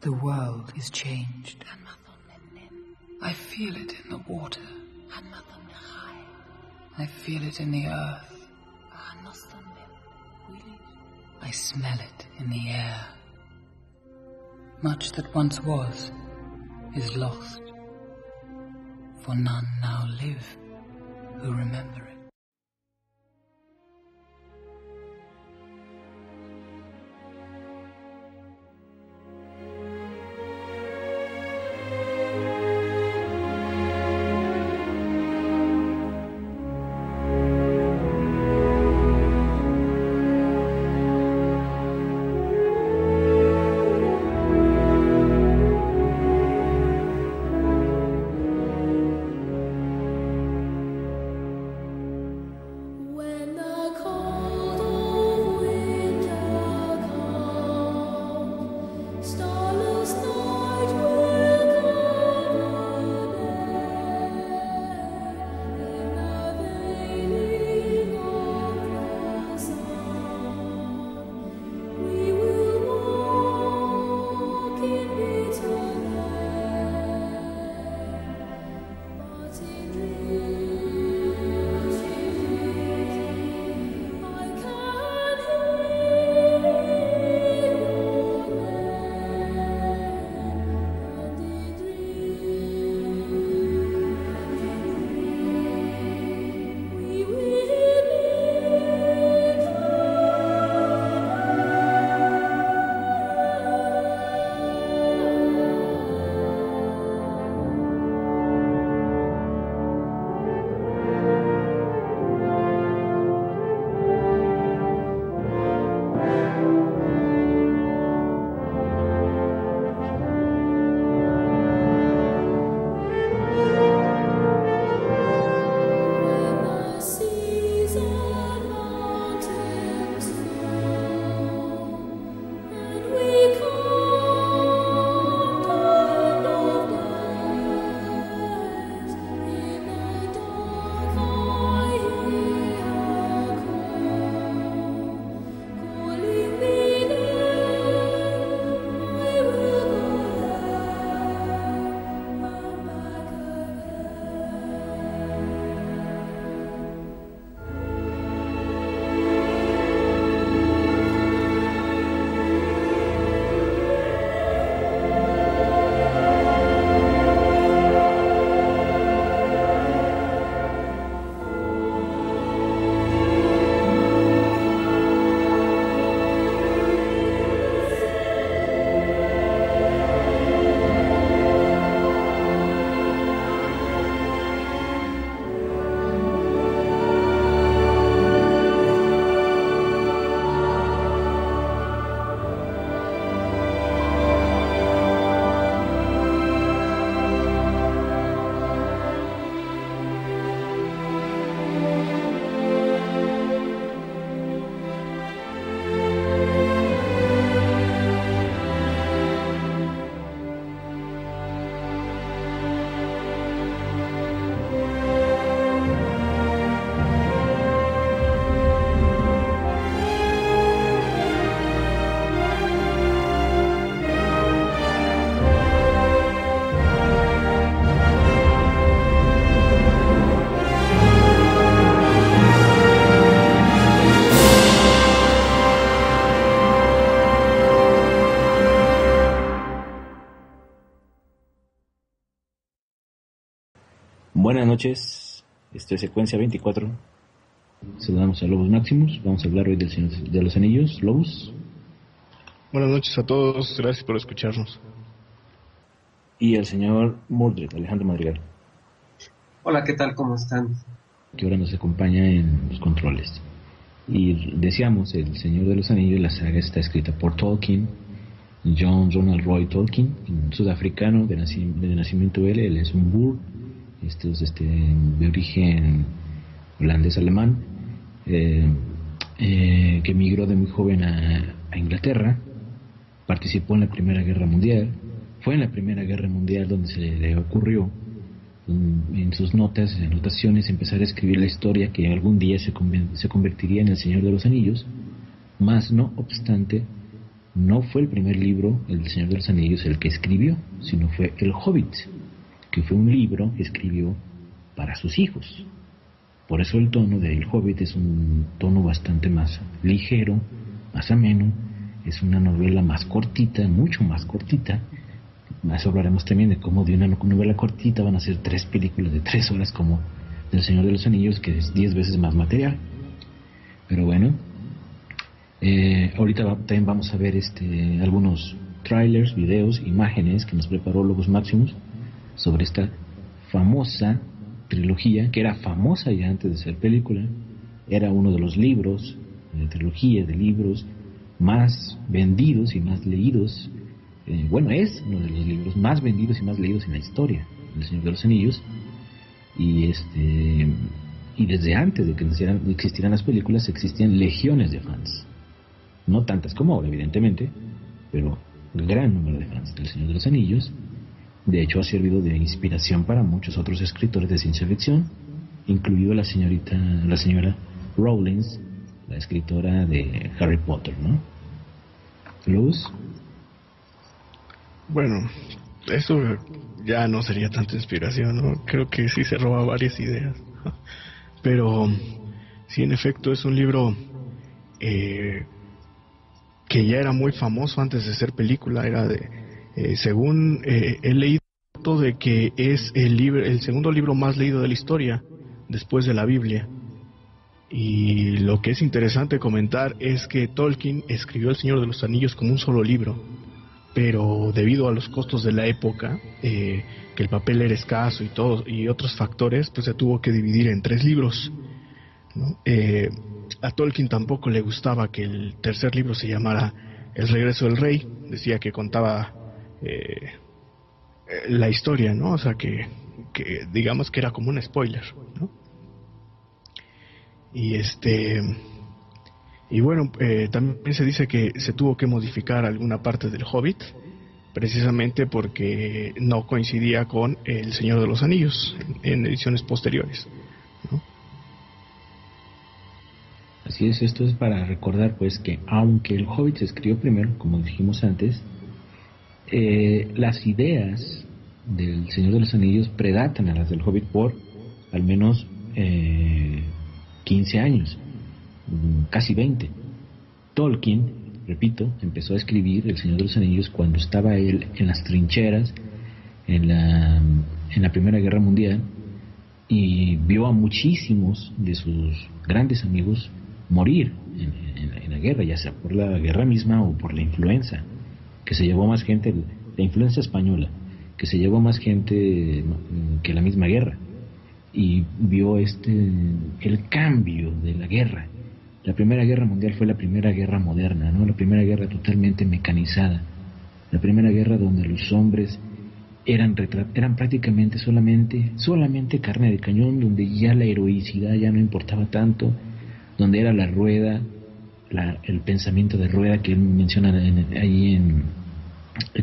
The world is changed. I feel it in the water. I feel it in the earth. I smell it in the air. Much that once was is lost, for none now live who remember it. Buenas noches, esto es Secuencia 24. Saludamos a Lobos Maximus. Vamos a hablar hoy del Señor de los Anillos. Lobos. Buenas noches a todos, gracias por escucharnos. Y el señor Mordred, Alejandro Madrigal. Hola, ¿qué tal? ¿Cómo están? Que ahora nos acompaña en los controles. Y decíamos, el Señor de los Anillos, la saga está escrita por Tolkien, John Ronald Roy Tolkien, un sudafricano de nacimiento él es un Boer, de origen holandés-alemán, que emigró de muy joven a Inglaterra, participó en la Primera Guerra Mundial, fue en la Primera Guerra Mundial donde se le ocurrió en sus anotaciones, empezar a escribir la historia que algún día se convertiría en El Señor de los Anillos, Mas no obstante, no fue el primer libro, El Señor de los Anillos, el que escribió, sino fue El Hobbit, que fue un libro que escribió para sus hijos. Por eso el tono de El Hobbit es un tono bastante más ligero, más ameno. Es una novela más cortita, mucho más cortita. Más hablaremos también de cómo de una novela cortita van a ser 3 películas de 3 horas como El Señor de los Anillos, que es 10 veces más material. Pero bueno, ahorita también vamos a ver algunos trailers, videos, imágenes que nos preparó Logos Maximus sobre esta famosa trilogía, que era famosa ya antes de ser película. Era uno de los libros, de trilogía de libros más vendidos y más leídos. Es uno de los libros más vendidos y más leídos en la historia, El Señor de los Anillos. Y desde antes de que existieran las películas, existían legiones de fans. No tantas como ahora, evidentemente, pero un gran número de fans del Señor de los Anillos. De hecho, ha servido de inspiración para muchos otros escritores de ciencia ficción, incluido la señora Rowling, la escritora de Harry Potter, ¿no? Luz. Bueno, eso ya no sería tanta inspiración, ¿no? Creo que sí se roba varias ideas. Pero sí, en efecto, es un libro que ya era muy famoso antes de ser película. Era según he leído de que es el segundo libro más leído de la historia, después de la Biblia. Y lo que es interesante comentar es que Tolkien escribió El Señor de los Anillos como un solo libro, pero debido a los costos de la época, que el papel era escaso y otros factores, pues se tuvo que dividir en 3 libros, ¿no? A Tolkien tampoco le gustaba que el tercer libro se llamara El Regreso del Rey. Decía que contaba la historia, ¿no? O sea, que digamos que era como un spoiler, ¿no? Y bueno, también se dice que se tuvo que modificar alguna parte del Hobbit, precisamente porque no coincidía con El Señor de los Anillos en ediciones posteriores, ¿no? Así es, esto es para recordar pues que aunque el Hobbit se escribió primero, como dijimos antes, las ideas del Señor de los Anillos predatan a las del Hobbit por al menos 15 años, casi 20. Tolkien, repito, empezó a escribir El Señor de los Anillos cuando estaba él en las trincheras en la Primera Guerra Mundial, y vio a muchísimos de sus grandes amigos morir en la guerra, ya sea por la guerra misma o por la influenza, que se llevó más gente, la influenza española, que se llevó más gente que la misma guerra. Y vio el cambio de la guerra. La Primera Guerra Mundial fue la primera guerra moderna, ¿no? La primera guerra totalmente mecanizada, la primera guerra donde los hombres eran prácticamente solamente carne de cañón, donde ya la heroicidad ya no importaba tanto, donde era la rueda, el pensamiento de rueda que él menciona ahí en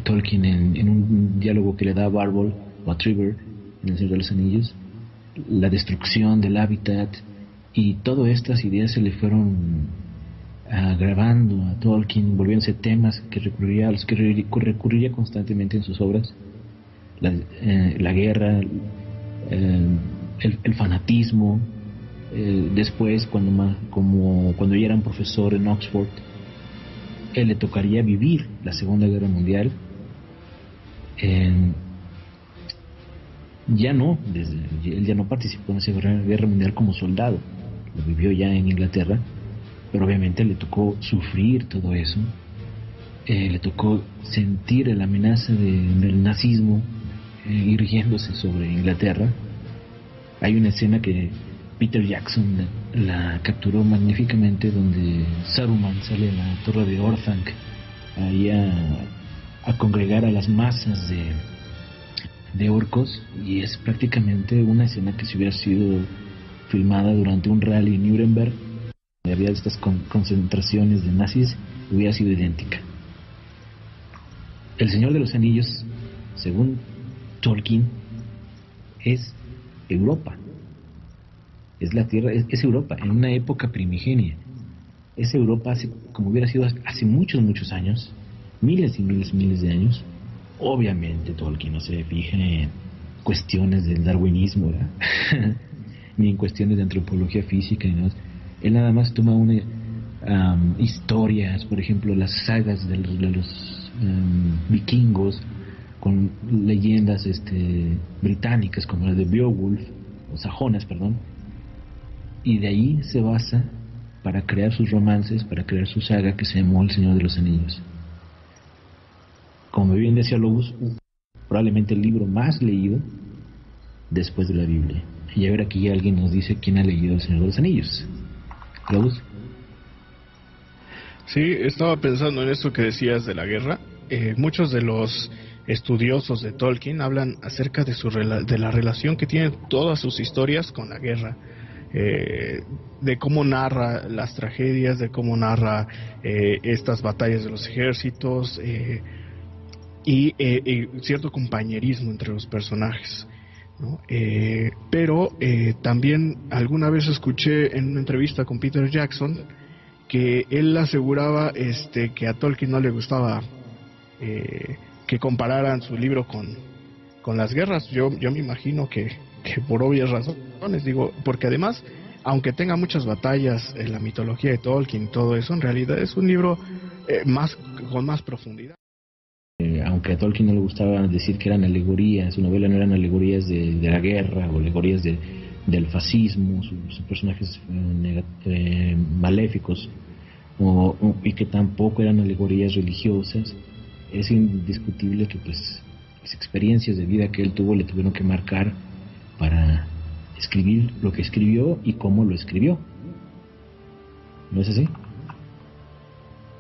Tolkien en un diálogo que le da a Barbol o a Trevor en El Señor de los Anillos. La destrucción del hábitat y todas estas ideas se le fueron agravando a Tolkien, volviéndose temas a los que recurría constantemente en sus obras. La guerra, el fanatismo. Después, cuando ya era un profesor en Oxford, él le tocaría vivir la Segunda Guerra Mundial. Él ya no participó en esa guerra mundial como soldado, lo vivió ya en Inglaterra, pero obviamente le tocó sufrir todo eso. Le tocó sentir la amenaza del nazismo irguiéndose sobre Inglaterra. Hay una escena que Peter Jackson la capturó magníficamente, donde Saruman sale a la torre de Orthanc ahí a congregar a las masas de orcos, y es prácticamente una escena que si hubiera sido filmada durante un rally en Nuremberg, donde había estas concentraciones de nazis, hubiera sido idéntica. El Señor de los Anillos, según Tolkien, es Europa. Es la tierra, es Europa, en una época primigenia. esa Europa como hubiera sido hace muchos años, miles y miles de años. Obviamente Tolkien no se fija en cuestiones del darwinismo, ¿verdad? Ni en cuestiones de antropología física, ni nada. Él nada más toma historias, por ejemplo, las sagas de los vikingos, con leyendas británicas como la de Beowulf, o sajonas, perdón, y de ahí se basa para crear sus romances, para crear su saga que se llamó El Señor de los Anillos. Como bien decía Lobos, probablemente el libro más leído después de la Biblia. Y a ver, aquí alguien nos dice quién ha leído El Señor de los Anillos. Lobos. Sí, estaba pensando en esto que decías de la guerra. Muchos de los estudiosos de Tolkien hablan acerca de la relación que tienen todas sus historias con la guerra. De cómo narra las tragedias, de cómo narra estas batallas de los ejércitos, y cierto compañerismo entre los personajes, ¿no? Pero también alguna vez escuché en una entrevista con Peter Jackson que él aseguraba que a Tolkien no le gustaba que compararan su libro con las guerras. Yo me imagino que por obvias razones, digo, porque además, aunque tenga muchas batallas en la mitología de Tolkien y todo eso, en realidad es un libro con más profundidad. Aunque a Tolkien no le gustaba decir que eran alegorías, su novela no eran alegorías de la guerra o alegorías del fascismo, sus personajes maléficos, y que tampoco eran alegorías religiosas. Es indiscutible que pues las experiencias de vida que él tuvo le tuvieron que marcar para escribir lo que escribió y cómo lo escribió. ¿No es así?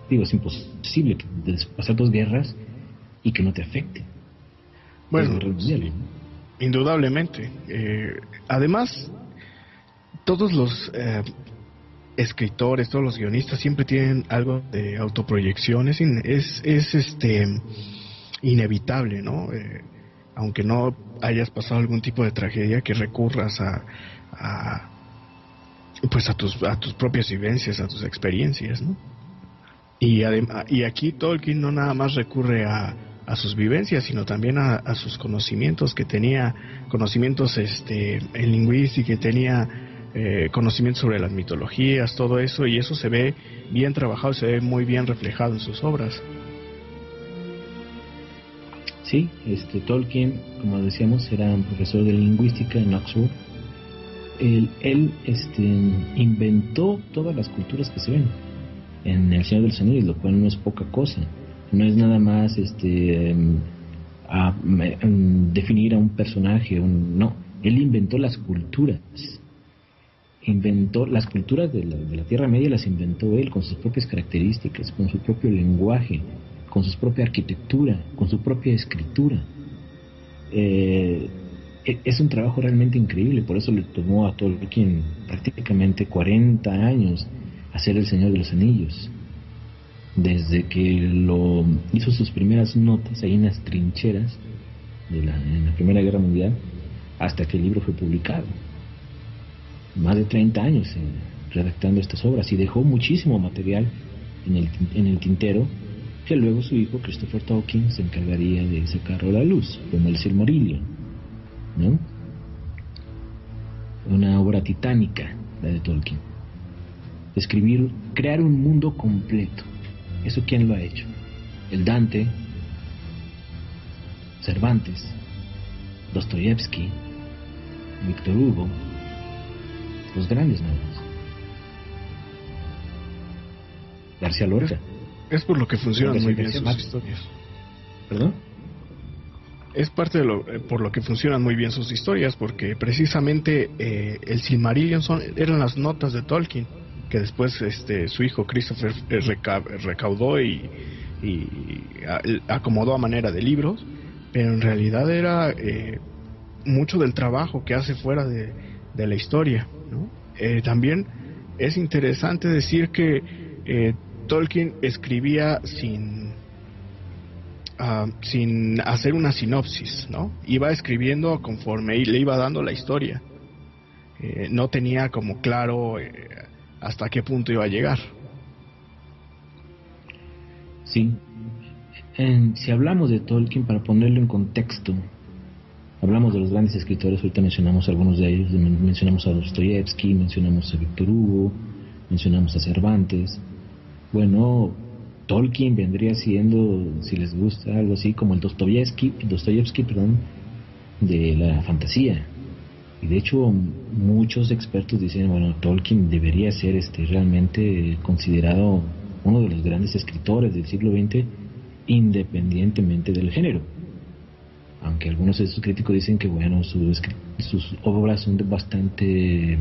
Digo, es imposible pasar 2 guerras y que no te afecte. Bueno, indudablemente. Además, todos los escritores, todos los guionistas siempre tienen algo de autoproyección. Es inevitable, ¿no? Aunque no hayas pasado algún tipo de tragedia, que recurras a tus propias vivencias, a tus experiencias, ¿no? Y aquí Tolkien no nada más recurre a sus vivencias, sino también a sus conocimientos que tenía, conocimientos en lingüística, que tenía conocimientos sobre las mitologías, todo eso, y eso se ve bien trabajado, se ve muy bien reflejado en sus obras. Sí, Tolkien, como decíamos, era un profesor de lingüística en Oxford. Él inventó todas las culturas que se ven en El Señor de los Anillos, lo cual no es poca cosa. No es nada más definir a un personaje, no. Él inventó las culturas. Inventó las culturas de la Tierra Media, las inventó él con sus propias características, con su propio lenguaje, con su propia arquitectura, con su propia escritura. Es un trabajo realmente increíble, por eso le tomó a Tolkien prácticamente 40 años hacer El Señor de los Anillos. Desde que lo hizo sus primeras notas ahí en las trincheras en la Primera Guerra Mundial, hasta que el libro fue publicado. Más de 30 años redactando estas obras, y dejó muchísimo material en el tintero, que luego su hijo Christopher Tolkien se encargaría de sacarlo a la luz, como el Silmarillion, ¿no? Una obra titánica, la de Tolkien. Crear un mundo completo. ¿Eso quién lo ha hecho? El Dante, Cervantes, Dostoyevsky, Víctor Hugo, los grandes nombres. García Lorca. Es por lo que funcionan muy bien sus historias. ¿Perdón? Es parte de por lo que funcionan muy bien sus historias, porque precisamente el Silmarillion eran las notas de Tolkien, que después su hijo Christopher recaudó y acomodó a manera de libros, pero en realidad era mucho del trabajo que hace fuera de la historia, ¿no? También es interesante decir que Tolkien escribía sin hacer una sinopsis, ¿no? Iba escribiendo conforme le iba dando la historia. No tenía como claro hasta qué punto iba a llegar. Sí. Si hablamos de Tolkien, para ponerlo en contexto, hablamos de los grandes escritores, ahorita mencionamos algunos de ellos, mencionamos a Dostoyevsky, mencionamos a Víctor Hugo, mencionamos a Cervantes. Bueno, Tolkien vendría siendo, si les gusta, algo así como el Dostoyevsky, de la fantasía. Y de hecho muchos expertos dicen, bueno, Tolkien debería ser realmente considerado uno de los grandes escritores del siglo XX, independientemente del género. Aunque algunos de sus críticos dicen que bueno, sus obras son bastante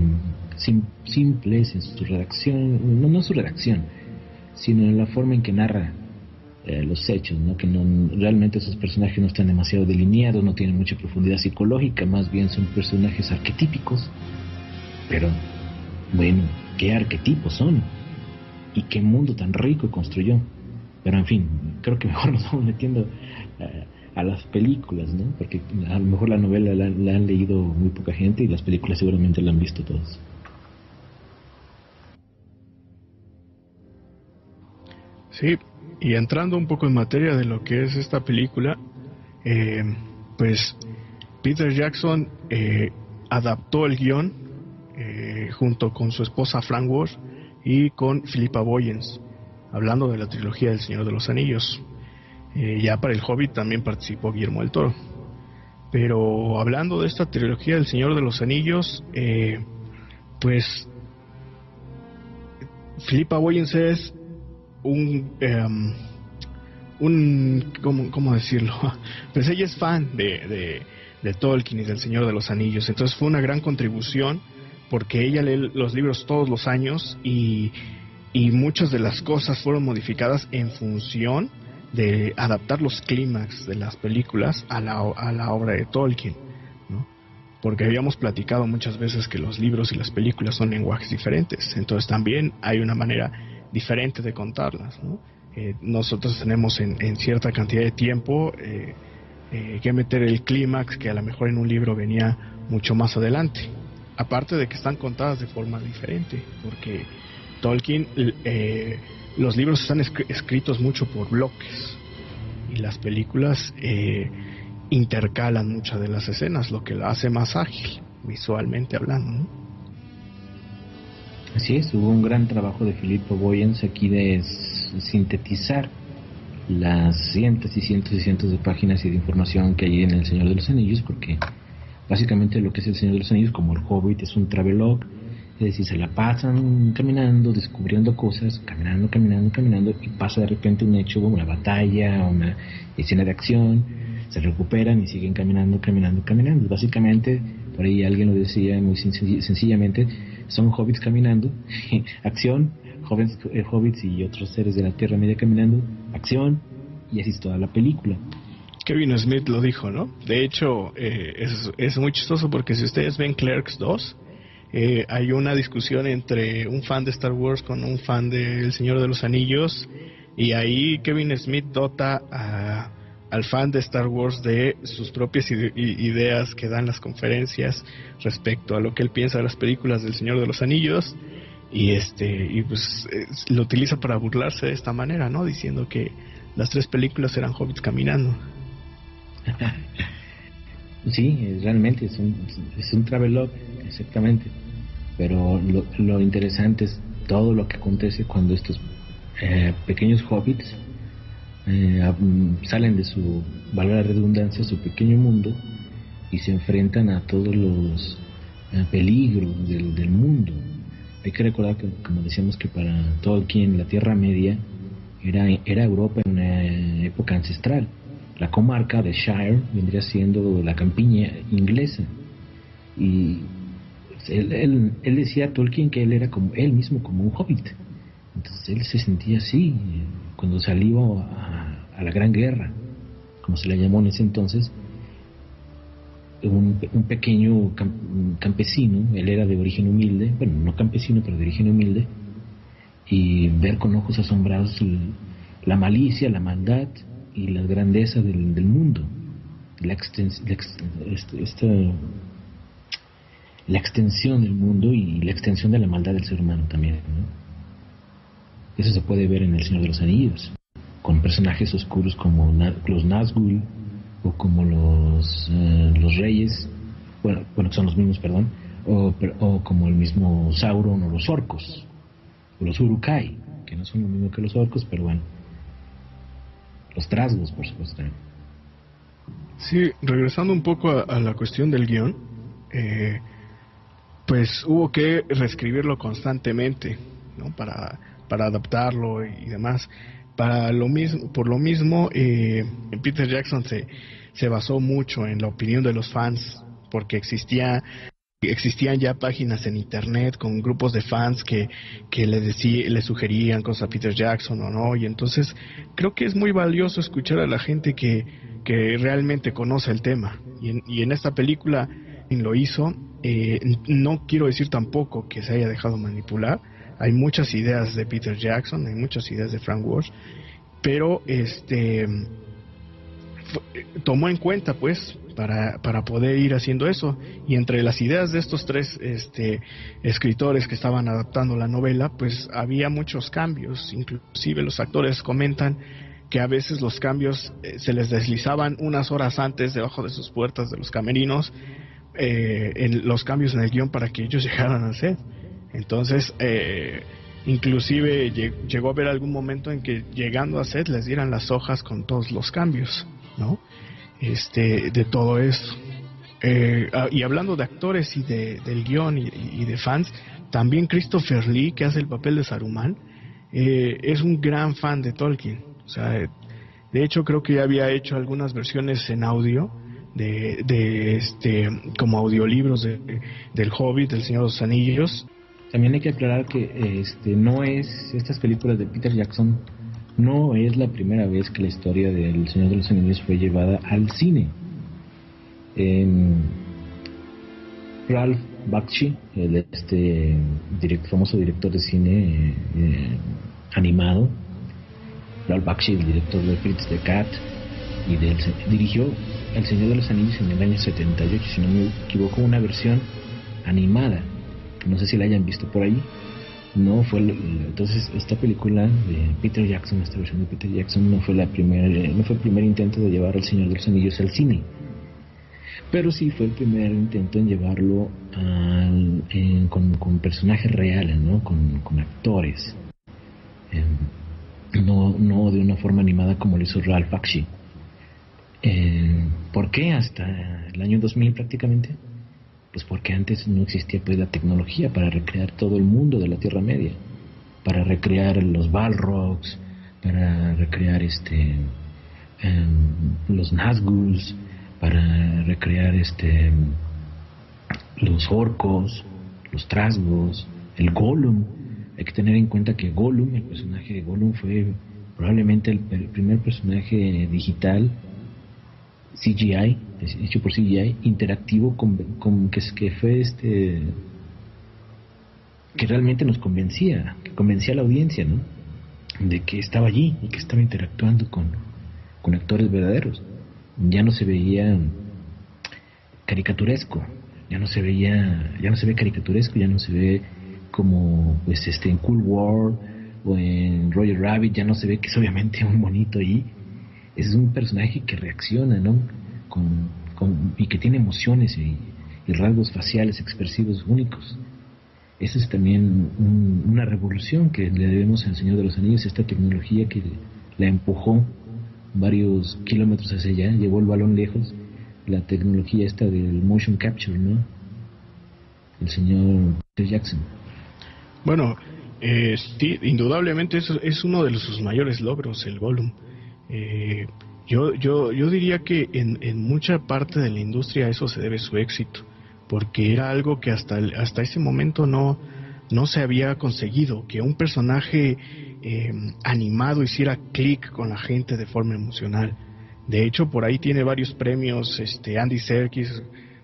simples en su redacción, no su redacción, sino en la forma en que narra los hechos, ¿no? Que realmente esos personajes no están demasiado delineados, no tienen mucha profundidad psicológica, más bien son personajes arquetípicos. Pero bueno, ¿qué arquetipos son? ¿Y qué mundo tan rico construyó? Pero en fin, creo que mejor nos vamos metiendo a las películas, ¿no? Porque a lo mejor la novela la han leído muy poca gente y las películas seguramente la han visto todos. Sí, y entrando un poco en materia de lo que es esta película, pues Peter Jackson adaptó el guión junto con su esposa Frank Ward y con Philippa Boyens, hablando de la trilogía del Señor de los Anillos. Ya para El Hobbit también participó Guillermo del Toro. Pero hablando de esta trilogía del Señor de los Anillos, pues Philippa Boyens es ¿cómo decirlo? Pues ella es fan de Tolkien y del Señor de los Anillos. Entonces fue una gran contribución, porque ella lee los libros todos los años y muchas de las cosas fueron modificadas en función de adaptar los clímax de las películas a la obra de Tolkien, ¿no? Porque habíamos platicado muchas veces que los libros y las películas son lenguajes diferentes, entonces también hay una manera diferente de contarlas, ¿no? Nosotros tenemos en cierta cantidad de tiempo que meter el clímax que a lo mejor en un libro venía mucho más adelante, aparte de que están contadas de forma diferente, porque Tolkien, los libros están escritos mucho por bloques y las películas intercalan muchas de las escenas, lo que la hace más ágil visualmente hablando, ¿no? Así es, hubo un gran trabajo de Philippa Boyens aquí de sintetizar las cientos y cientos y cientos de páginas y de información que hay en El Señor de los Anillos, porque básicamente lo que es El Señor de los Anillos, como El Hobbit, es un travelogue. Es decir, se la pasan caminando, descubriendo cosas, caminando, y pasa de repente un hecho, una batalla, una escena de acción, se recuperan y siguen caminando. Básicamente, por ahí alguien lo decía muy sencillamente, son hobbits caminando, acción, hobbits y otros seres de la Tierra Media caminando, acción, y así es toda la película. Kevin Smith lo dijo, ¿no? De hecho, es muy chistoso porque si ustedes ven Clerks 2, hay una discusión entre un fan de Star Wars con un fan de El Señor de los Anillos, y ahí Kevin Smith dota al fan de Star Wars de sus propias ideas que dan las conferencias respecto a lo que él piensa de las películas del Señor de los Anillos, y pues lo utiliza para burlarse de esta manera, ¿no? Diciendo que las 3 películas eran hobbits caminando. Sí, realmente es un travelogue, exactamente. Pero lo interesante es todo lo que acontece cuando estos pequeños hobbits salen de su, valga la redundancia, su pequeño mundo y se enfrentan a todos los peligros del mundo. Hay que recordar que, como decíamos, que para Tolkien la Tierra Media era Europa en una época ancestral. La comarca de Shire vendría siendo la campiña inglesa, y él decía a Tolkien que él era como él mismo, como un hobbit. Entonces él se sentía así cuando salió a la Gran Guerra, como se le llamó en ese entonces. Un pequeño campesino, él era de origen humilde, bueno, no campesino, pero de origen humilde, y ver con ojos asombrados la malicia, la maldad y la grandeza del mundo, la extensión del mundo y la extensión de la maldad del ser humano también, ¿no? Eso se puede ver en El Señor de los Anillos. con personajes oscuros como los Nazgûl o como los Reyes, bueno, que son los mismos, perdón, o como el mismo Sauron o los orcos, o los Uruk-hai, que no son lo mismo que los orcos, pero bueno, los Trasgos, por supuesto. Sí, regresando un poco a la cuestión del guión, pues hubo que reescribirlo constantemente, ¿no? Para adaptarlo y demás. Por lo mismo, Peter Jackson se basó mucho en la opinión de los fans, porque existían ya páginas en internet con grupos de fans que le sugerían cosas a Peter Jackson o no, y entonces creo que es muy valioso escuchar a la gente que realmente conoce el tema, y en esta película lo hizo. No quiero decir tampoco que se haya dejado manipular. Hay muchas ideas de Peter Jackson, hay muchas ideas de Frank Walsh, pero tomó en cuenta, pues, para poder ir haciendo eso. Y entre las ideas de estos tres escritores que estaban adaptando la novela, pues había muchos cambios. Inclusive los actores comentan que a veces los cambios se les deslizaban unas horas antes debajo de sus puertas de los camerinos, en los cambios en el guión para que ellos llegaran a set. Entonces, inclusive llegó a haber algún momento en que llegando a set les dieran las hojas con todos los cambios, ¿no? De todo eso. Y hablando de actores y del guión y de fans, también Christopher Lee, que hace el papel de Saruman, es un gran fan de Tolkien. O sea, de hecho creo que ya había hecho algunas versiones en audio como audiolibros del Hobbit, del Señor de los Anillos. También hay que aclarar que estas películas de Peter Jackson no es la primera vez que la historia del Señor de los Anillos fue llevada al cine. Ralph Bakshi, famoso director de cine animado, Ralph Bakshi, el director de Fritz the Cat, dirigió El Señor de los Anillos en el año 78, si no me equivoco, una versión animada. No sé si la hayan visto por ahí. Entonces esta película de Peter Jackson, esta versión de Peter Jackson, no fue el primer intento de llevar al Señor de los Anillos al cine, pero sí fue el primer intento en llevarlo con personajes reales, ¿no? Con actores, no de una forma animada como lo hizo Ralph Bakshi. ¿Por qué hasta el año 2000 prácticamente? Pues porque antes no existía, pues, la tecnología para recrear todo el mundo de la Tierra Media, para recrear los Balrogs, para recrear los Nazgûls, para recrear los orcos, los Trasgos, el Gollum. Hay que tener en cuenta que Gollum, el personaje de Gollum, fue probablemente el primer personaje digital CGI, hecho por CGI, interactivo, que fue que realmente nos convencía a la audiencia, ¿no? De que estaba allí y que estaba interactuando con actores verdaderos. Ya no se veía caricaturesco, ya no se ve caricaturesco, ya no se ve como, pues, en Cool World o en Roger Rabbit, ya no se ve que es obviamente un monito ahí. Es un personaje que reacciona, ¿no? Y que tiene emociones y rasgos faciales expresivos únicos. Esa es también una revolución que le debemos al Señor de los Anillos, esta tecnología que la empujó varios kilómetros hacia allá, llevó el balón lejos, la tecnología esta del motion capture, ¿no? El señor Peter Jackson. Bueno, sí, indudablemente eso es uno de sus mayores logros, el Gollum. Yo diría que en mucha parte de la industria eso se debe su éxito, porque era algo que hasta ese momento no se había conseguido, que un personaje animado hiciera clic con la gente de forma emocional. De hecho, por ahí tiene varios premios Andy Serkis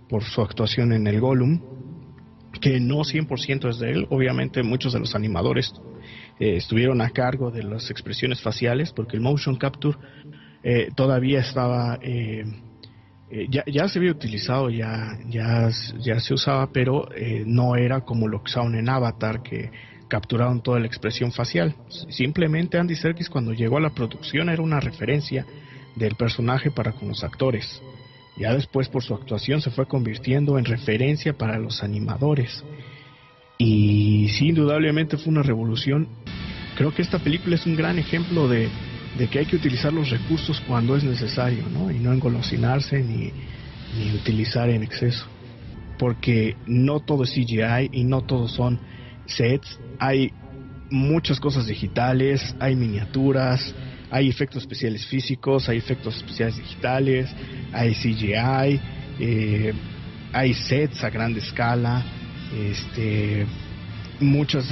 por su actuación en el Gollum, que no 100% es de él. Obviamente muchos de los animadores estuvieron a cargo de las expresiones faciales, porque el motion capture todavía estaba ya se había utilizado, ya se usaba, pero no era como lo que usaban en Avatar, que capturaron toda la expresión facial. Simplemente Andy Serkis, cuando llegó a la producción, era una referencia del personaje para con los actores. Ya después, por su actuación, se fue convirtiendo en referencia para los animadores. Y sí, indudablemente fue una revolución. Creo que esta película es un gran ejemplo de que hay que utilizar los recursos cuando es necesario, ¿no? Y no engolosinarse ni utilizar en exceso. Porque no todo es CGI y no todos son sets. Hay muchas cosas digitales, hay miniaturas, hay efectos especiales físicos, hay efectos especiales digitales, hay CGI, hay sets a gran escala, muchos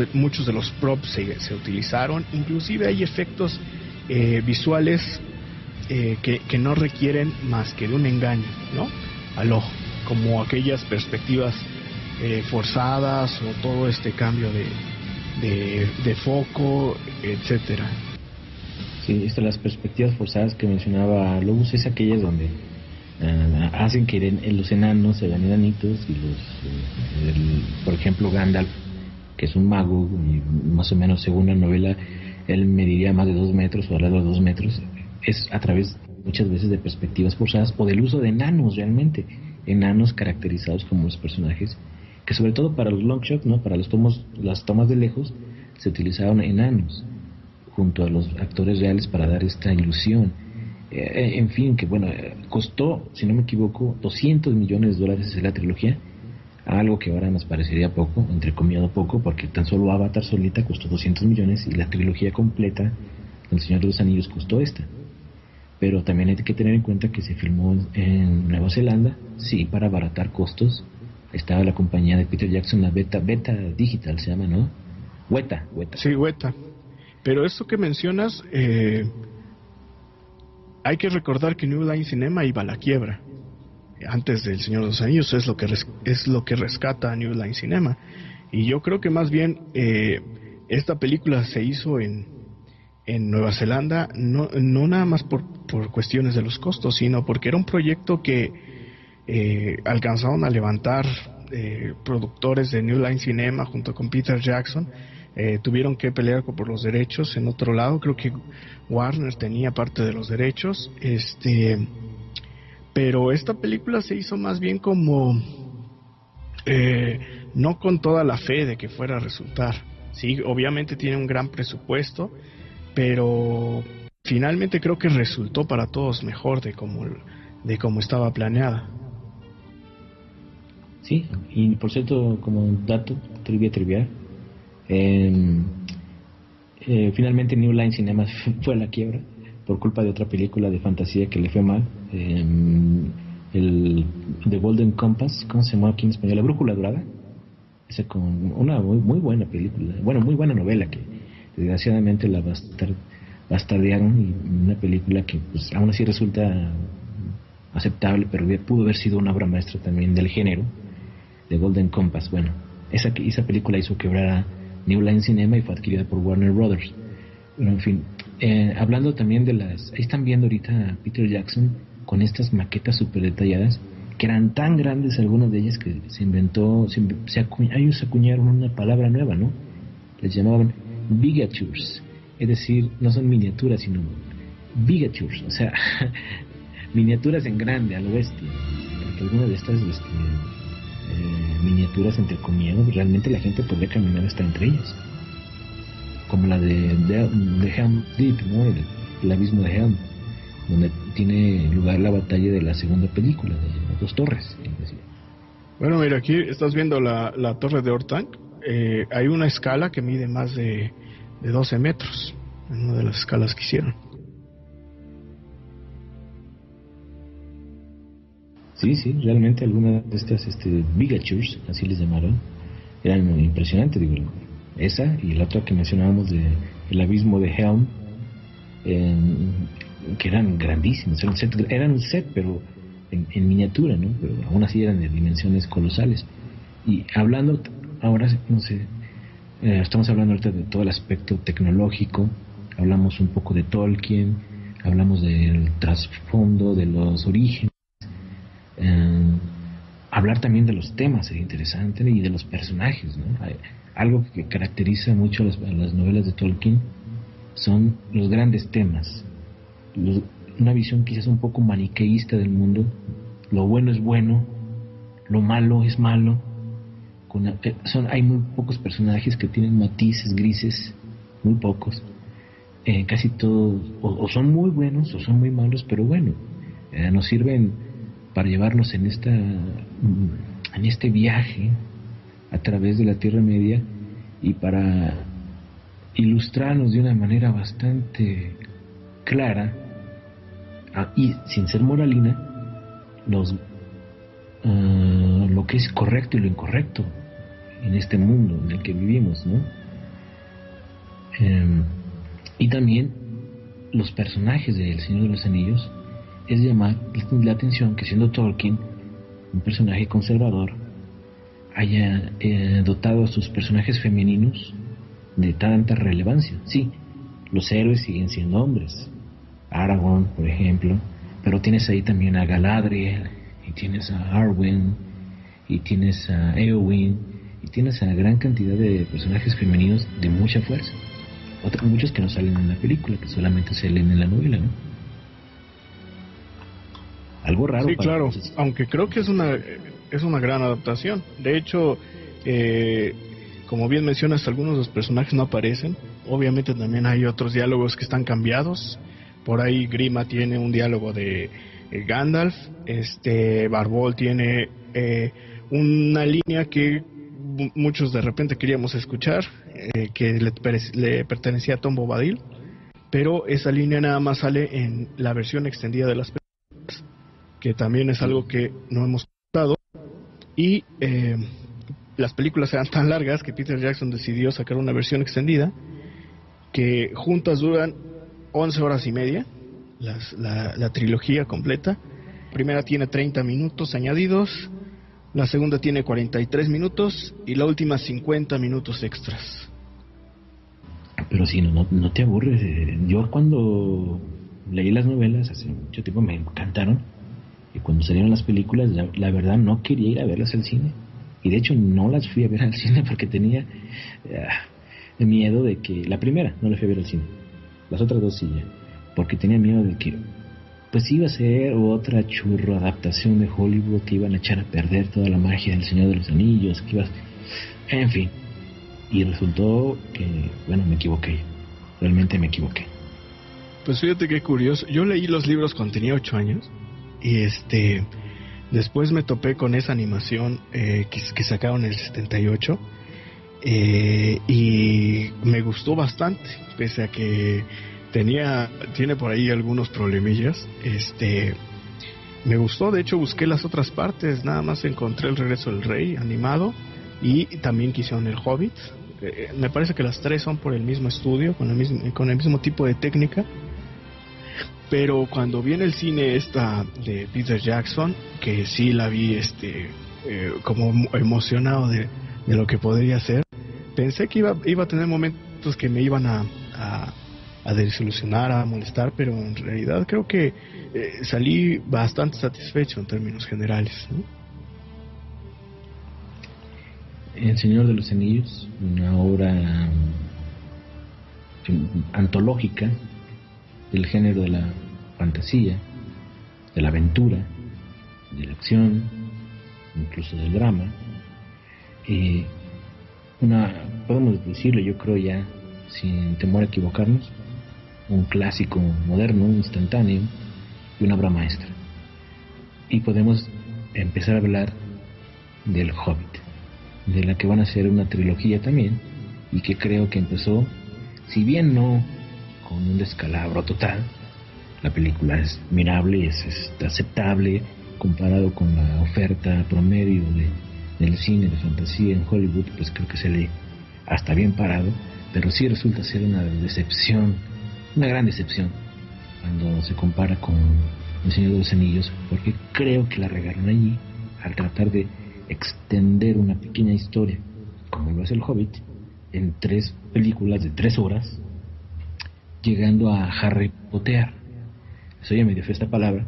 de los props se utilizaron, inclusive hay efectos visuales que no requieren más que de un engaño, ¿no?, al ojo, como aquellas perspectivas forzadas o todo este cambio de foco, etcétera. Sí, las perspectivas forzadas que mencionaba Lobos es aquellas donde hacen que los enanos se vean enanitos y por ejemplo Gandalf, que es un mago y más o menos según la novela él mediría más de 2 metros o alrededor de 2 metros, es a través muchas veces de perspectivas forzadas o del uso de enanos, realmente enanos caracterizados como los personajes, que sobre todo para los long shots, ¿no?, para las tomas de lejos se utilizaban enanos junto a los actores reales para dar esta ilusión. En fin, que bueno, costó, si no me equivoco, $200 millones en la trilogía, algo que ahora nos parecería poco, entrecomillado poco, porque tan solo Avatar solita costó 200 millones y la trilogía completa del Señor de los Anillos costó esta. Pero también hay que tener en cuenta que se filmó en Nueva Zelanda, sí, para abaratar costos. Estaba la compañía de Peter Jackson, la Beta Digital se llama, ¿no? Weta. Sí, Weta. Pero esto que mencionas, hay que recordar que New Line Cinema iba a la quiebra antes del Señor de los Anillos. Es lo que rescata a New Line Cinema. Y yo creo que más bien esta película se hizo en Nueva Zelanda, no nada más por cuestiones de los costos, sino porque era un proyecto que alcanzaron a levantar productores de New Line Cinema junto con Peter Jackson. Tuvieron que pelear por los derechos en otro lado. Creo que Warner tenía parte de los derechos, pero esta película se hizo más bien como no con toda la fe de que fuera a resultar. Sí, obviamente tiene un gran presupuesto, pero finalmente creo que resultó para todos mejor de como estaba planeada. Sí, y por cierto, como dato trivial, finalmente New Line Cinema fue a la quiebra por culpa de otra película de fantasía que le fue mal, el The Golden Compass, ¿cómo se llama aquí en español? La Brújula Dorada, esa con una muy buena película, bueno, muy buena novela que desgraciadamente la bastardearon, y una película que pues aún así resulta aceptable, pero pudo haber sido una obra maestra también del género, The Golden Compass. Bueno, esa película hizo quebrar a New Line Cinema y fue adquirida por Warner Brothers. Bueno, en fin, hablando también de ahí están viendo ahorita a Peter Jackson con estas maquetas súper detalladas, que eran tan grandes algunas de ellas que ellos acuñaron una palabra nueva, ¿no? Les llamaban bigatures, es decir, no son miniaturas, sino bigatures, o sea, miniaturas en grande, a lo bestia, porque algunas de estas miniaturas, entre comillas, realmente la gente podría caminar hasta entre ellas, como la de Helm's Deep, ¿no? El abismo de Helm, donde tiene lugar la batalla de la segunda película de las 2 torres. Bueno, mira, aquí estás viendo la torre de Orthanc. Hay una escala que mide más de 12 metros, en una de las escalas que hicieron. Sí, realmente algunas de estas bigatures, así les llamaron, eran muy impresionantes, digo, esa y la otra que mencionábamos de el abismo de Helm, que eran grandísimos, eran un set pero en miniatura, ¿no? Pero aún así eran de dimensiones colosales. Y hablando ahora, no sé, estamos hablando ahorita de todo el aspecto tecnológico, hablamos un poco de Tolkien, hablamos del trasfondo, de los orígenes. hablar también de los temas sería interesante, y de los personajes, ¿no? Algo que caracteriza mucho a las novelas de Tolkien son los grandes temas, una visión quizás un poco maniqueísta del mundo. Lo bueno es bueno, lo malo es malo. Hay muy pocos personajes que tienen matices grises, muy pocos. Casi todos o son muy buenos o son muy malos, pero bueno, nos sirven para llevarnos en este viaje a través de la Tierra Media, y para ilustrarnos de una manera bastante clara y sin ser moralina lo que es correcto y lo incorrecto en este mundo en el que vivimos, ¿no? Y también los personajes de El Señor de los Anillos, es llamar la atención que, siendo Tolkien un personaje conservador, haya dotado a sus personajes femeninos de tanta relevancia. Sí, los héroes siguen siendo hombres, Aragorn, por ejemplo, pero tienes ahí también a Galadriel, y tienes a Arwen, y tienes a Eowyn, y tienes a gran cantidad de personajes femeninos de mucha fuerza. Muchos que no salen en la película, que solamente salen en la novela, ¿no? Algo raro. Sí, claro, aunque creo que es una gran adaptación. De hecho, como bien mencionas, algunos de los personajes no aparecen. Obviamente también hay otros diálogos que están cambiados. Por ahí Grima tiene un diálogo de Gandalf. Barbol tiene una línea que muchos de repente queríamos escuchar, que le pertenecía a Tom Bobadil, pero esa línea nada más sale en la versión extendida de las películas, que también es algo que no hemos contado. Y las películas eran tan largas que Peter Jackson decidió sacar una versión extendida que juntas duran 11 horas y media, la trilogía completa. La primera tiene 30 minutos añadidos, la segunda tiene 43 minutos y la última 50 minutos extras. Pero si no te aburres. Yo cuando leí las novelas hace mucho tiempo me encantaron, y cuando salieron las películas la verdad no quería ir a verlas al cine, y de hecho no las fui a ver al cine porque tenía miedo de que la primera no la fui a ver al cine, las otras dos sí ya, porque tenía miedo de que pues iba a ser otra churro adaptación de Hollywood, que iban a echar a perder toda la magia del Señor de los Anillos, en fin. Y resultó que, bueno, me equivoqué, realmente me equivoqué. Pues fíjate qué curioso, yo leí los libros cuando tenía 8 años, y después me topé con esa animación que sacaron en el 78, y me gustó bastante, pese a que tiene por ahí algunos problemillas. Me gustó, de hecho busqué las otras partes, nada más encontré El Regreso del Rey animado, y también que hicieron El Hobbit. Me parece que las tres son por el mismo estudio, con el mismo tipo de técnica. Pero cuando vi en el cine esta de Peter Jackson, que sí la vi como emocionado de lo que podría ser, pensé que iba a tener momentos que me iban a desilusionar, a molestar, pero en realidad creo que salí bastante satisfecho en términos generales, ¿no? El Señor de los Anillos, una obra antológica del género de la fantasía, de la aventura, de la acción, incluso del drama. Podemos decirlo, yo creo ya, sin temor a equivocarnos, un clásico moderno, instantáneo, y una obra maestra. Y podemos empezar a hablar del Hobbit, de la que van a ser una trilogía también, y que creo que empezó, si bien no con un descalabro total, la película es mirable, es aceptable comparado con la oferta promedio del cine de fantasía en Hollywood, pues creo que se lee hasta bien parado, pero sí resulta ser una decepción, una gran decepción cuando se compara con El Señor de los Anillos, porque creo que la regaron allí al tratar de extender una pequeña historia, como lo es El Hobbit, en 3 películas de 3 horas, llegando a Harry Potter. Soy medio fea esta palabra,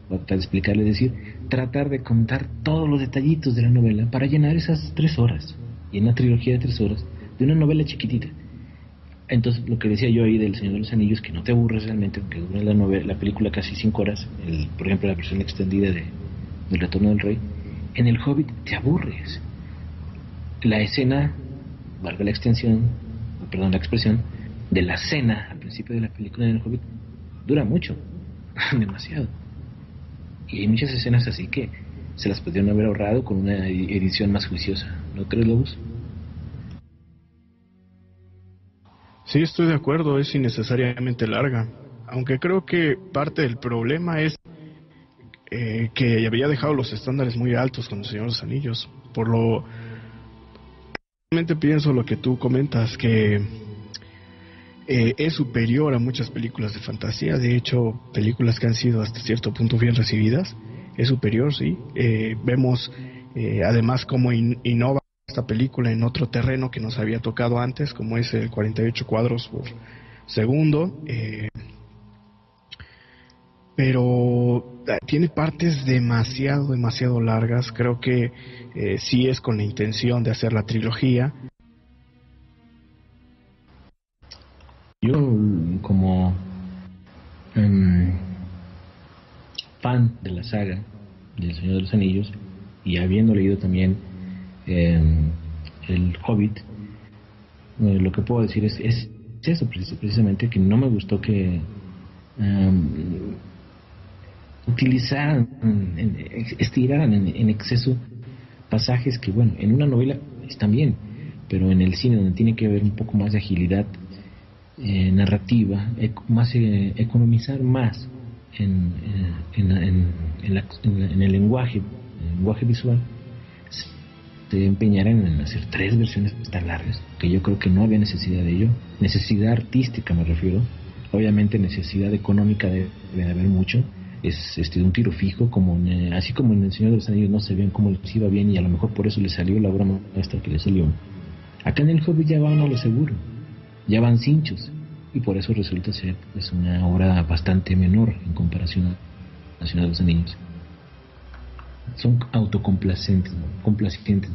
voy a tratar de explicarle, decir, tratar de contar todos los detallitos de la novela para llenar esas 3 horas, y en una trilogía de 3 horas, de una novela chiquitita. Entonces, lo que decía yo ahí del Señor de los Anillos, que no te aburres realmente, porque dura la película casi 5 horas, por ejemplo, la versión extendida del Retorno del Rey. En El Hobbit te aburres. La escena, valga la la expresión, de la cena al principio de la película en El Hobbit, dura mucho, demasiado. Y hay muchas escenas así que se las pudieron haber ahorrado con una edición más juiciosa, ¿no crees, Lobos? Sí, estoy de acuerdo, es innecesariamente larga. Aunque creo que parte del problema es que había dejado los estándares muy altos con El Señor de los Anillos. Realmente pienso lo que tú comentas, que es superior a muchas películas de fantasía. De hecho, películas que han sido hasta cierto punto bien recibidas, es superior, sí. Vemos además cómo innova esta película en otro terreno que nos había tocado antes, como es el 48 cuadros por segundo, pero tiene partes demasiado largas. Creo que sí es con la intención de hacer la trilogía. Yo, como fan de la saga del Señor de los Anillos, y habiendo leído también El Hobbit, lo que puedo decir es eso, precisamente, que no me gustó que estiraran en exceso pasajes que, bueno, en una novela están bien, pero en el cine, donde tiene que haber un poco más de agilidad narrativa, economizar más en el lenguaje visual, se empeñaran en hacer 3 versiones tan largas, que yo creo que no había necesidad de ello. Necesidad artística me refiero, obviamente necesidad económica debe haber mucho. Es un tiro fijo, así como en El Señor de los Anillos no se ven cómo les iba bien, y a lo mejor por eso les salió la obra maestra que les salió. Acá en El Hobbit ya van a lo seguro, ya van cinchos, y por eso resulta ser una obra bastante menor en comparación a El Señor de los Anillos. Son autocomplacientes,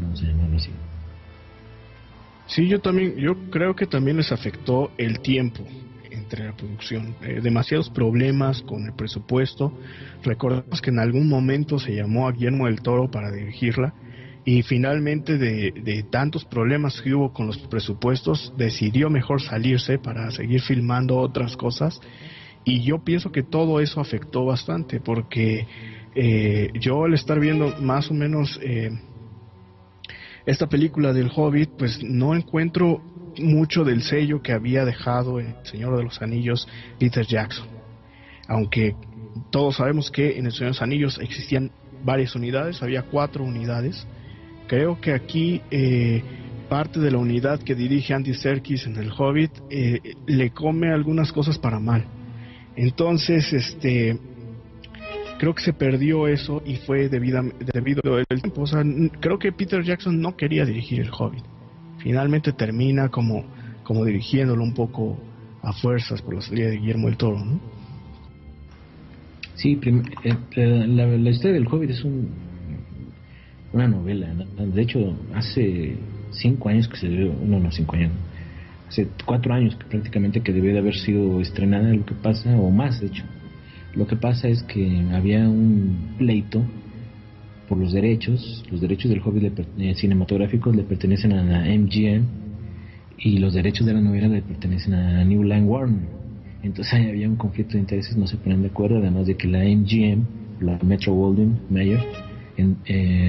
vamos a llamarlo así. Sí, yo creo que también les afectó el tiempo entre la producción, demasiados problemas con el presupuesto. Recordemos que en algún momento se llamó a Guillermo del Toro para dirigirla, y finalmente de tantos problemas que hubo con los presupuestos, decidió mejor salirse para seguir filmando otras cosas. Y yo pienso que todo eso afectó bastante, porque yo, al estar viendo más o menos esta película del Hobbit, pues no encuentro mucho del sello que había dejado en El Señor de los Anillos Peter Jackson. Aunque todos sabemos que en El Señor de los Anillos existían varias unidades, había 4 unidades. Creo que aquí parte de la unidad que dirige Andy Serkis en El Hobbit le come algunas cosas para mal. Entonces, creo que se perdió eso, y fue debido al tiempo. O sea, creo que Peter Jackson no quería dirigir El Hobbit. Finalmente termina como dirigiéndolo un poco a fuerzas por la salida de Guillermo del Toro, ¿no? Sí, la historia del Hobbit es una novela, ¿no? De hecho, hace 5 años que se debió, no 5 años, hace 4 años que prácticamente que debió de haber sido estrenada. Lo que pasa, o más de hecho, lo que pasa es que había un pleito por los derechos del Hobbit cinematográficos le pertenecen a la MGM, y los derechos de la novela le pertenecen a New Line Warner. Entonces ahí había un conflicto de intereses, no se ponen de acuerdo, además de que la MGM, la Metro Goldwyn Mayer,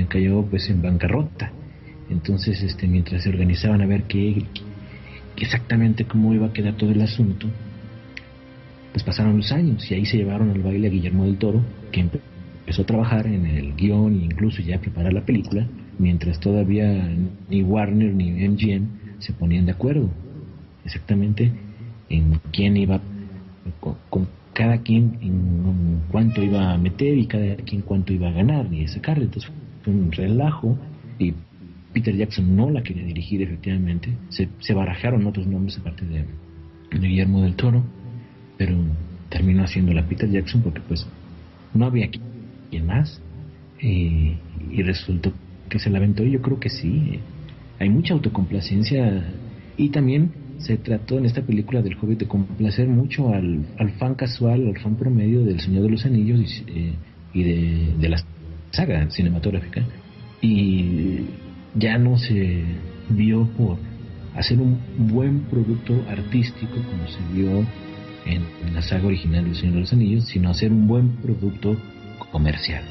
cayó pues en bancarrota. Entonces mientras se organizaban a ver qué exactamente cómo iba a quedar todo el asunto, pues pasaron los años, y ahí se llevaron al baile a Guillermo del Toro, que empezó a trabajar en el guión e incluso ya a preparar la película, mientras todavía ni Warner ni MGM se ponían de acuerdo exactamente en quién iba, con cada quien en cuánto iba a meter, y cada quien cuánto iba a ganar y sacar. Entonces fue un relajo, y Peter Jackson no la quería dirigir. Efectivamente se barajaron otros nombres aparte de Guillermo del Toro, pero terminó haciéndola Peter Jackson, porque pues no había quien más. y resultó que se la aventó. Y yo creo que sí, hay mucha autocomplacencia, y también se trató en esta película del Hobbit de complacer mucho al fan casual, al fan promedio del Señor de los Anillos y de la saga cinematográfica, y ya no se vio por hacer un buen producto artístico como se vio en la saga original del Señor de los Anillos, sino hacer un buen producto comercial.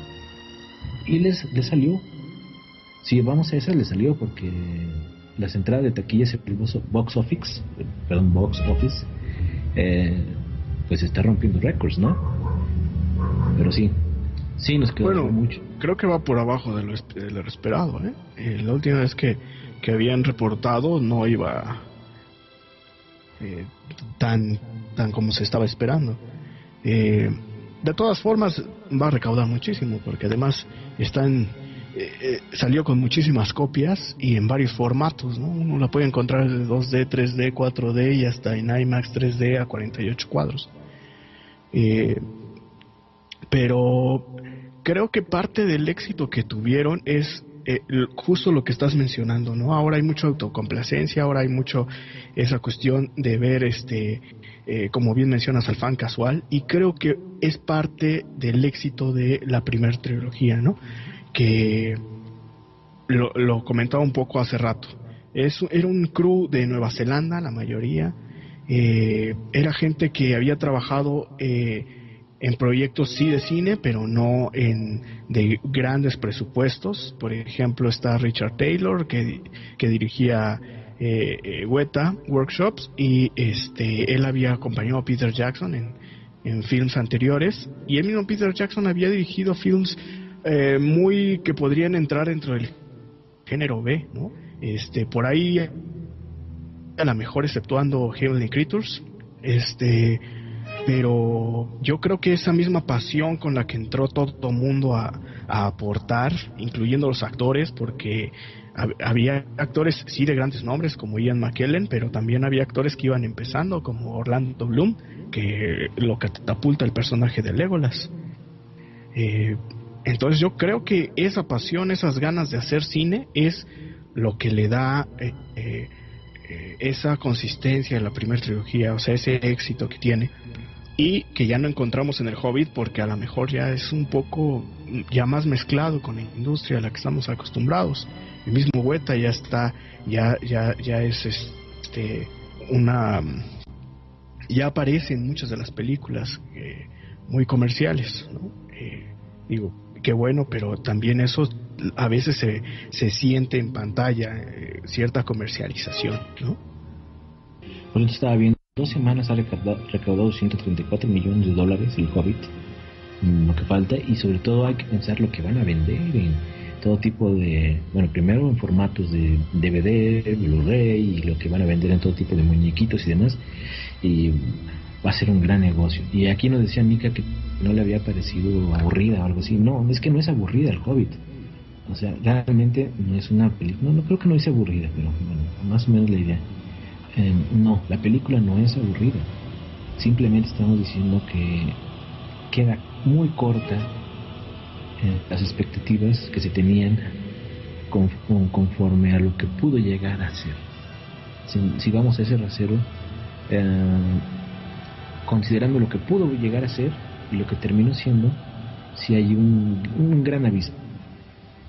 Y les salió. Si vamos a esas, les salió, porque las entradas de taquillas, el box office, pues está rompiendo récords, ¿no? Pero sí nos quedó mucho. Creo que va por abajo de lo esperado, ¿eh? La última vez que habían reportado no iba tan como se estaba esperando. De todas formas va a recaudar muchísimo, porque además salió con muchísimas copias y en varios formatos, ¿no? Uno la puede encontrar de 2D, 3D, 4D y hasta en IMAX 3D a 48 cuadros. Pero creo que parte del éxito que tuvieron es justo lo que estás mencionando, ¿no? Ahora hay mucha autocomplacencia, ahora hay mucho esa cuestión de ver, como bien mencionas, al fan casual, y creo que es parte del éxito de la primera trilogía, ¿no? Que lo comentaba un poco hace rato. Era un crew de Nueva Zelanda, la mayoría. Era gente que había trabajado en proyectos sí de cine, pero no de grandes presupuestos. Por ejemplo, está Richard Taylor, que dirigía Weta Workshops, y él había acompañado a Peter Jackson en films anteriores, y el mismo Peter Jackson había dirigido films muy que podrían entrar dentro del género B, ¿no? Por ahí a lo mejor exceptuando Heavenly Creatures, pero yo creo que esa misma pasión con la que entró todo el mundo a aportar, incluyendo los actores, porque había actores sí de grandes nombres como Ian McKellen, pero también había actores que iban empezando como Orlando Bloom, que lo catapulta el personaje de Legolas. Entonces yo creo que esa pasión, esas ganas de hacer cine es lo que le da esa consistencia en la primera trilogía, o sea, ese éxito que tiene, y que ya no encontramos en el Hobbit, porque a lo mejor ya es un poco ya más mezclado con la industria a la que estamos acostumbrados. El mismo Weta ya está, ya es ya aparece en muchas de las películas muy comerciales, ¿no? Digo, qué bueno, pero también eso a veces se siente en pantalla, cierta comercialización, ¿no? Por eso estaba viendo, 2 semanas ha recaudado $134 millones el Hobbit, lo que falta, y sobre todo hay que pensar lo que van a vender en todo tipo de, primero en formatos de DVD, Blu-ray, y lo que van a vender en todo tipo de muñequitos y demás, y va a ser un gran negocio. Y aquí nos decía Mika que no le había parecido aburrida o algo así. No, es que no es aburrida el Hobbit. O sea, realmente no es una película, no creo que no es aburrida, pero bueno, más o menos la idea. No, la película no es aburrida. Simplemente estamos diciendo que queda muy corta las expectativas que se tenían conforme a lo que pudo llegar a ser. Si vamos a ese rasero, considerando lo que pudo llegar a ser y lo que terminó siendo, si hay un gran abismo.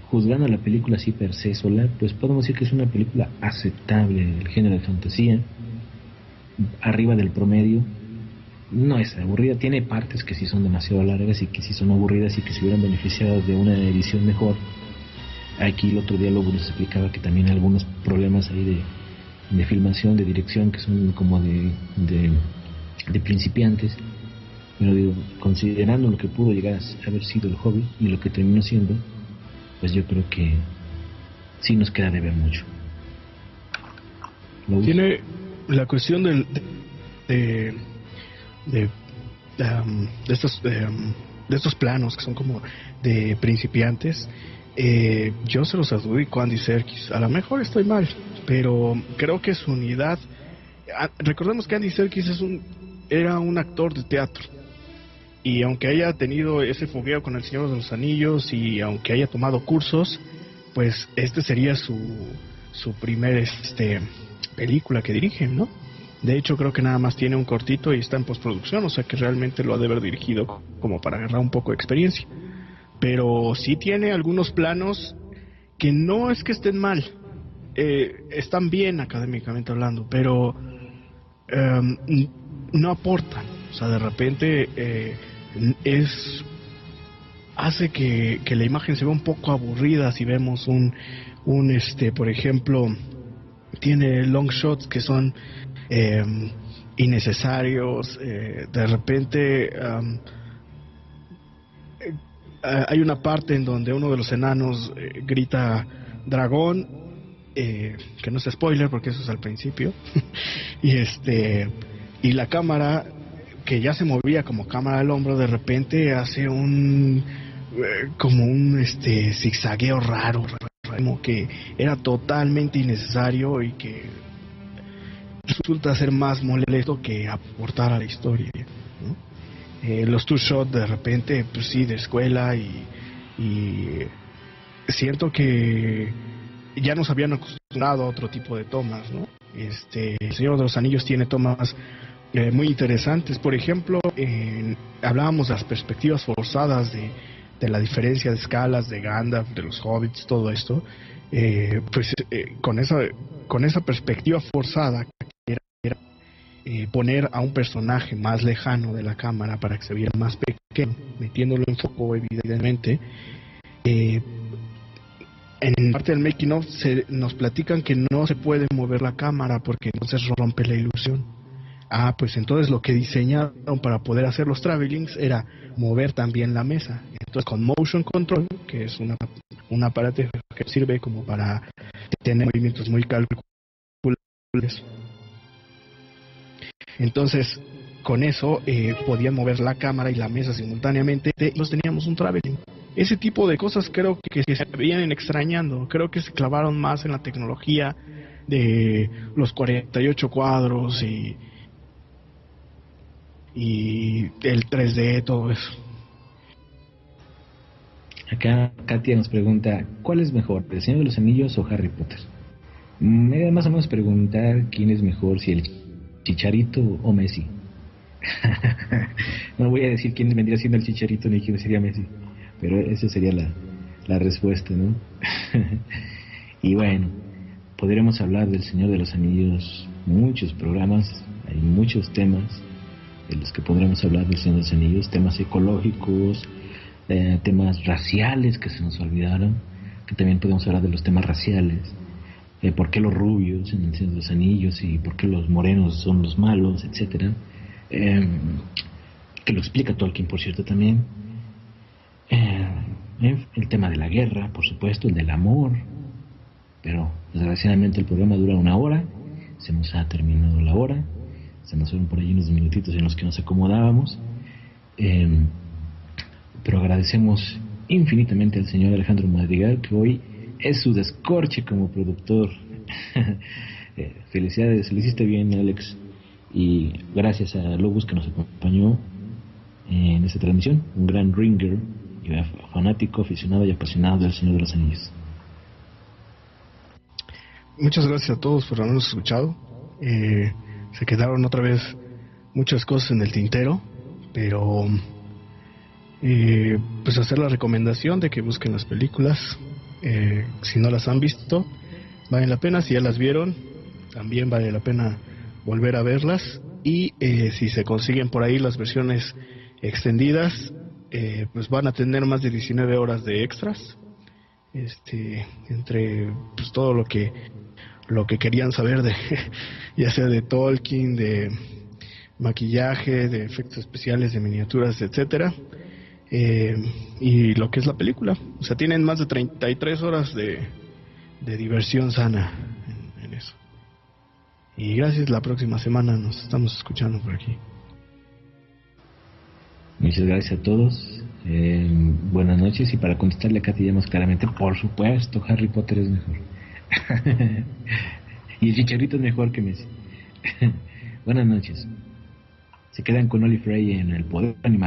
Juzgando la película así per se sola, pues podemos decir que es una película aceptable del género de fantasía, arriba del promedio. No es aburrida, tiene partes que sí son demasiado largas y que sí son aburridas y que se hubieran beneficiado de una edición mejor. Aquí el otro diálogo nos explicaba que también hay algunos problemas ahí de filmación, de dirección, que son como de principiantes. Pero digo, considerando lo que pudo llegar a haber sido el Hobbit y lo que terminó siendo, pues yo creo que sí nos queda de ver mucho. Tiene la cuestión de estos planos que son como de principiantes. Yo se los adjudico a Andy Serkis. A lo mejor estoy mal, pero creo que su unidad. Recordemos que Andy Serkis era un actor de teatro, y aunque haya tenido ese fogueo con El Señor de los Anillos y aunque haya tomado cursos, pues este sería su primer película que dirige, ¿no? De hecho, creo que nada más tiene un cortito y está en postproducción, o sea que realmente lo ha de haber dirigido como para agarrar un poco de experiencia. Pero sí tiene algunos planos que no es que estén mal, están bien académicamente hablando, pero no aportan. O sea, de repente hace que la imagen se vea un poco aburrida si vemos por ejemplo, tiene long shots que son innecesarios. De repente hay una parte en donde uno de los enanos grita dragón, que no es spoiler porque eso es al principio. y la cámara, que ya se movía como cámara al hombro, de repente hace como un zigzagueo raro, como que era totalmente innecesario y que resulta ser más molesto que aportar a la historia, ¿no? Los two shots de repente, pues sí, de escuela, y siento que ya nos habían acostumbrado a otro tipo de tomas, ¿no? El Señor de los Anillos tiene tomas muy interesantes. Por ejemplo, hablábamos de las perspectivas forzadas, de la diferencia de escalas de Gandalf, de los hobbits, todo esto. Con esa perspectiva forzada, que era poner a un personaje más lejano de la cámara para que se viera más pequeño, metiéndolo en foco, evidentemente. En parte del making of nos platican que no se puede mover la cámara porque entonces rompe la ilusión. Pues entonces lo que diseñaron para poder hacer los travelings era mover también la mesa. Entonces con motion control, que es un aparato que sirve como para tener movimientos muy calculables. Entonces con eso podían mover la cámara y la mesa simultáneamente, y entonces teníamos un traveling. Ese tipo de cosas creo que se vienen extrañando. Creo que se clavaron más en la tecnología de los 48 cuadros y el 3D, todo eso. Acá Katia nos pregunta, ¿cuál es mejor, El Señor de los Anillos o Harry Potter? Me da más o menos preguntar quién es mejor, si el Chicharito o Messi. No voy a decir quién vendría siendo el Chicharito ni quién sería Messi, pero esa sería la respuesta, ¿no? Y bueno, podremos hablar del Señor de los Anillos muchos programas, hay muchos temas de los que podremos hablar del Señor de los Anillos, temas ecológicos, temas raciales que se nos olvidaron, que también podemos hablar de los temas raciales, por qué los rubios en el Señor de los Anillos y por qué los morenos son los malos, etcétera, que lo explica Tolkien, por cierto, también. El tema de la guerra, por supuesto, el del amor, pero desgraciadamente el programa dura 1 hora, se nos ha terminado la hora, se nos fueron por ahí unos minutitos en los que nos acomodábamos, pero agradecemos infinitamente al señor Alejandro Madrigal, que hoy es su descorche como productor. Felicidades, lo hiciste bien, Alex, y gracias a Lobus que nos acompañó en esta transmisión, un gran ringer y fanático, aficionado y apasionado del Señor de los Anillos. Muchas gracias a todos por habernos escuchado. Se quedaron otra vez muchas cosas en el tintero, pero pues hacer la recomendación de que busquen las películas. Si no las han visto, vale la pena. Si ya las vieron, también vale la pena volver a verlas. Y si se consiguen por ahí las versiones extendidas, pues van a tener más de 19 horas de extras, entre pues todo lo que querían saber de ya sea de Tolkien, de maquillaje, de efectos especiales, de miniaturas, etcétera, y lo que es la película. O sea, tienen más de 33 horas de diversión sana en eso. Y gracias, la próxima semana nos estamos escuchando por aquí. Muchas gracias a todos. Buenas noches. Y para contestarle a Katy ya más claramente, por supuesto, Harry Potter es mejor. Y el Chicharito es mejor que Messi. Buenas noches. Se quedan con Oli Frey en el poder animal.